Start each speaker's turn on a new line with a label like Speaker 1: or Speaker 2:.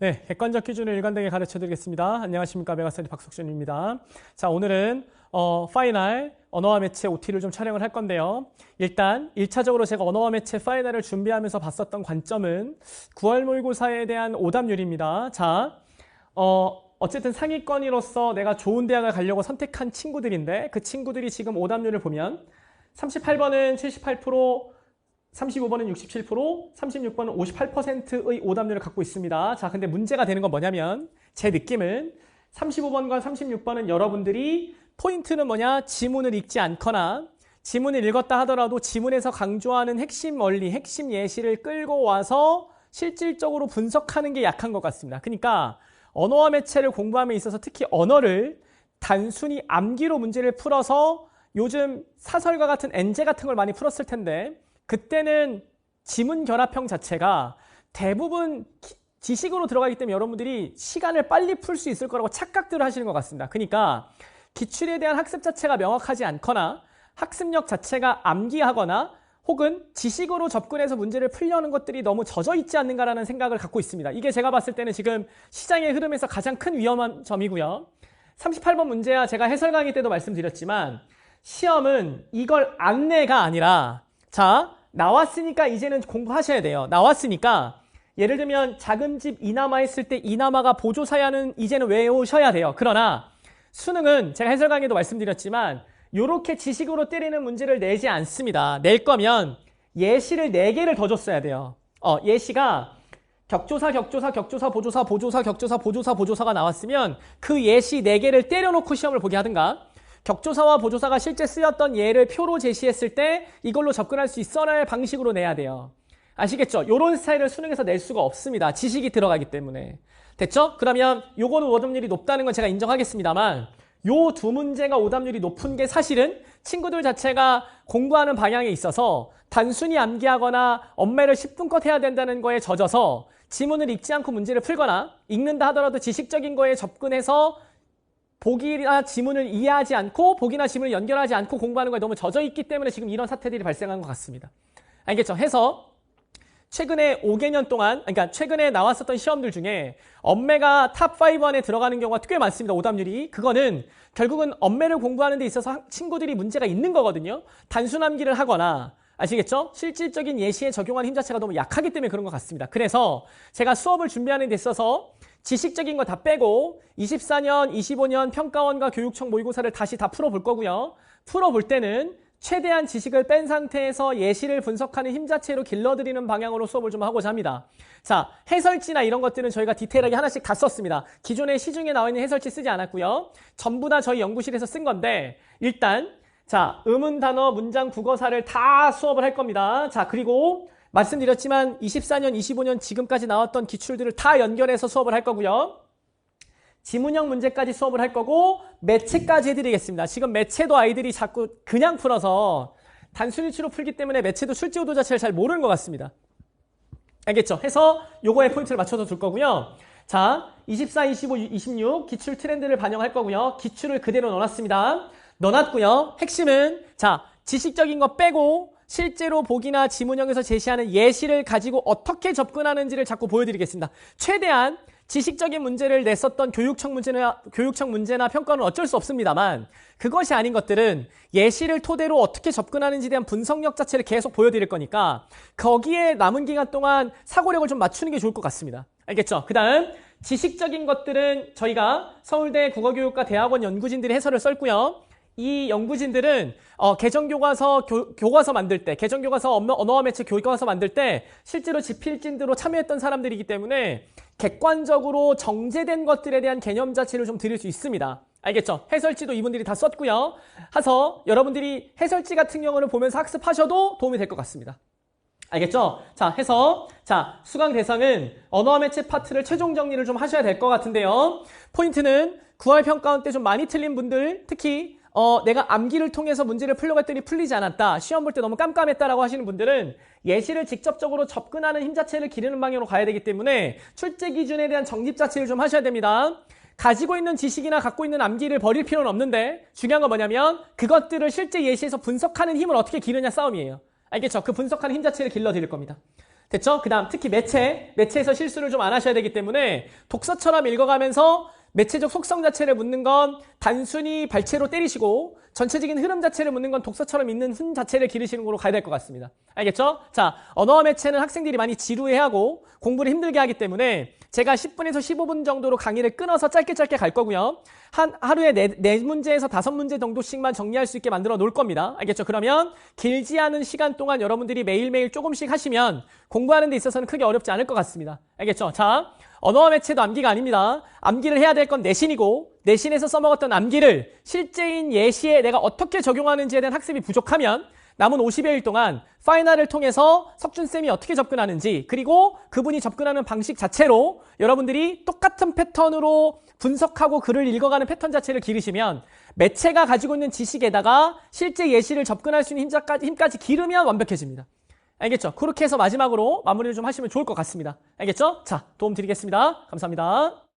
Speaker 1: 네, 객관적 기준을 일관되게 가르쳐 드리겠습니다. 안녕하십니까. 메가스터디 박석준입니다. 자, 오늘은 파이널 언어와 매체 OT를 좀 촬영을 할 건데요. 일단 1차적으로 제가 언어와 매체 파이널을 준비하면서 봤었던 관점은 9월 모의고사에 대한 오답률입니다. 자, 어쨌든 상위권으로서 내가 좋은 대학을 가려고 선택한 친구들인데 그 친구들이 지금 오답률을 보면 38번은 78%, 35번은 67%, 36번은 58%의 오답률을 갖고 있습니다. 자, 근데 문제가 되는 건 뭐냐면 제 느낌은 35번과 36번은 여러분들이 포인트는 뭐냐? 지문을 읽지 않거나 지문을 읽었다 하더라도 지문에서 강조하는 핵심 원리, 핵심 예시를 끌고 와서 실질적으로 분석하는 게 약한 것 같습니다. 그러니까 언어와 매체를 공부함에 있어서 특히 언어를 단순히 암기로 문제를 풀어서 요즘 사설과 같은 엔제 같은 걸 많이 풀었을 텐데 그때는 지문 결합형 자체가 대부분 지식으로 들어가기 때문에 여러분들이 시간을 빨리 풀 수 있을 거라고 착각들을 하시는 것 같습니다. 그러니까 기출에 대한 학습 자체가 명확하지 않거나 학습력 자체가 암기하거나 혹은 지식으로 접근해서 문제를 풀려는 것들이 너무 젖어 있지 않는가라는 생각을 갖고 있습니다. 이게 제가 봤을 때는 지금 시장의 흐름에서 가장 큰 위험한 점이고요. 38번 문제야 제가 해설 강의 때도 말씀드렸지만 시험은 이걸 안내가 아니라 자, 나왔으니까 이제는 공부하셔야 돼요. 나왔으니까 예를 들면 작은 집 이남아 했을 때 이남아가 보조사야는 이제는 외우셔야 돼요. 그러나 수능은 제가 해설 강의도 말씀드렸지만 이렇게 지식으로 때리는 문제를 내지 않습니다. 낼 거면 예시를 4개를 더 줬어야 돼요. 예시가 격조사, 격조사, 격조사, 보조사, 보조사, 격조사, 보조사, 보조사가 나왔으면 그 예시 4개를 때려놓고 시험을 보게 하든가 격조사와 보조사가 실제 쓰였던 예를 표로 제시했을 때 이걸로 접근할 수 있어야 할 방식으로 내야 돼요. 아시겠죠? 이런 스타일을 수능에서 낼 수가 없습니다. 지식이 들어가기 때문에. 됐죠? 그러면 요거는 오답률이 높다는 건 제가 인정하겠습니다만 요 두 문제가 오답률이 높은 게 사실은 친구들 자체가 공부하는 방향에 있어서 단순히 암기하거나 엄매를 10분껏 해야 된다는 거에 젖어서 지문을 읽지 않고 문제를 풀거나 읽는다 하더라도 지식적인 거에 접근해서 보기나 지문을 이해하지 않고 보기나 지문을 연결하지 않고 공부하는 거에 너무 젖어 있기 때문에 지금 이런 사태들이 발생한 것 같습니다. 알겠죠? 해서 최근에 5개년 동안, 그러니까 최근에 나왔었던 시험들 중에 엄매가 탑5 안에 들어가는 경우가 꽤 많습니다. 오답률이. 그거는 결국은 엄매를 공부하는 데 있어서 친구들이 문제가 있는 거거든요. 단순 암기를 하거나 아시겠죠? 실질적인 예시에 적용하는 힘 자체가 너무 약하기 때문에 그런 것 같습니다. 그래서 제가 수업을 준비하는 데 있어서 지식적인 거 다 빼고 24년, 25년 평가원과 교육청 모의고사를 다시 다 풀어볼 거고요. 풀어볼 때는 최대한 지식을 뺀 상태에서 예시를 분석하는 힘 자체로 길러드리는 방향으로 수업을 좀 하고자 합니다. 자, 해설지나 이런 것들은 저희가 디테일하게 하나씩 다 썼습니다. 기존에 시중에 나와 있는 해설지 쓰지 않았고요. 전부 다 저희 연구실에서 쓴 건데 일단 자, 의문 단어, 문장, 국어사를 다 수업을 할 겁니다. 자, 그리고 말씀드렸지만 24년, 25년 지금까지 나왔던 기출들을 다 연결해서 수업을 할 거고요. 지문형 문제까지 수업을 할 거고 매체까지 해드리겠습니다. 지금 매체도 아이들이 자꾸 그냥 풀어서 단순위치로 풀기 때문에 매체도 출제구도 자체를 잘 모르는 것 같습니다. 알겠죠? 해서 요거에 포인트를 맞춰서 둘 거고요. 자, 24, 25, 26 기출 트렌드를 반영할 거고요. 기출을 그대로 넣어놨습니다. 넣어놨고요. 핵심은 자, 지식적인 거 빼고 실제로 보기나 지문형에서 제시하는 예시를 가지고 어떻게 접근하는지를 자꾸 보여드리겠습니다. 최대한 지식적인 문제를 냈었던 교육청 문제나 평가는 어쩔 수 없습니다만 그것이 아닌 것들은 예시를 토대로 어떻게 접근하는지에 대한 분석력 자체를 계속 보여드릴 거니까 거기에 남은 기간 동안 사고력을 좀 맞추는 게 좋을 것 같습니다. 알겠죠? 그 다음 지식적인 것들은 저희가 서울대 국어교육과 대학원 연구진들이 해설을 썼고요. 이 연구진들은 개정교과서 교과서 만들 때, 개정교과서 언어와 매체 교과서 만들 때 실제로 집필진으로 참여했던 사람들이기 때문에 객관적으로 정제된 것들에 대한 개념 자체를 좀 드릴 수 있습니다. 알겠죠? 해설지도 이분들이 다 썼고요. 해서 여러분들이 해설지 같은 경우는 보면서 학습하셔도 도움이 될 것 같습니다. 알겠죠? 자, 해서 자, 수강 대상은 언어와 매체 파트를 최종 정리를 좀 하셔야 될 것 같은데요. 포인트는 9월 평가원 때 좀 많이 틀린 분들, 특히 내가 암기를 통해서 문제를 풀려고 했더니 풀리지 않았다. 시험 볼 때 너무 깜깜했다라고 하시는 분들은 예시를 직접적으로 접근하는 힘 자체를 기르는 방향으로 가야 되기 때문에 출제 기준에 대한 정립 자체를 좀 하셔야 됩니다. 가지고 있는 지식이나 갖고 있는 암기를 버릴 필요는 없는데 중요한 건 뭐냐면 그것들을 실제 예시에서 분석하는 힘을 어떻게 기르냐 싸움이에요. 알겠죠? 그 분석하는 힘 자체를 길러드릴 겁니다. 됐죠? 그 다음 특히 매체에서 실수를 좀 안 하셔야 되기 때문에 독서처럼 읽어가면서 매체적 속성 자체를 묻는 건 단순히 발체로 때리시고 전체적인 흐름 자체를 묻는 건 독서처럼 있는 흔 자체를 기르시는 걸로 가야 될 것 같습니다. 알겠죠? 자, 언어와 매체는 학생들이 많이 지루해하고 공부를 힘들게 하기 때문에 제가 10분에서 15분 정도로 강의를 끊어서 짧게 갈 거고요. 하루에 4문제에서 5문제 정도씩만 정리할 수 있게 만들어 놓을 겁니다. 알겠죠? 그러면 길지 않은 시간 동안 여러분들이 매일매일 조금씩 하시면 공부하는 데 있어서는 크게 어렵지 않을 것 같습니다. 알겠죠? 자, 언어와 매체도 암기가 아닙니다. 암기를 해야 될 건 내신이고 내신에서 써먹었던 암기를 실제인 예시에 내가 어떻게 적용하는지에 대한 학습이 부족하면 남은 50여일 동안 파이널을 통해서 석준쌤이 어떻게 접근하는지 그리고 그분이 접근하는 방식 자체로 여러분들이 똑같은 패턴으로 분석하고 글을 읽어가는 패턴 자체를 기르시면 매체가 가지고 있는 지식에다가 실제 예시를 접근할 수 있는 힘까지 기르면 완벽해집니다. 알겠죠? 그렇게 해서 마지막으로 마무리를 좀 하시면 좋을 것 같습니다. 알겠죠? 자, 도움 드리겠습니다. 감사합니다.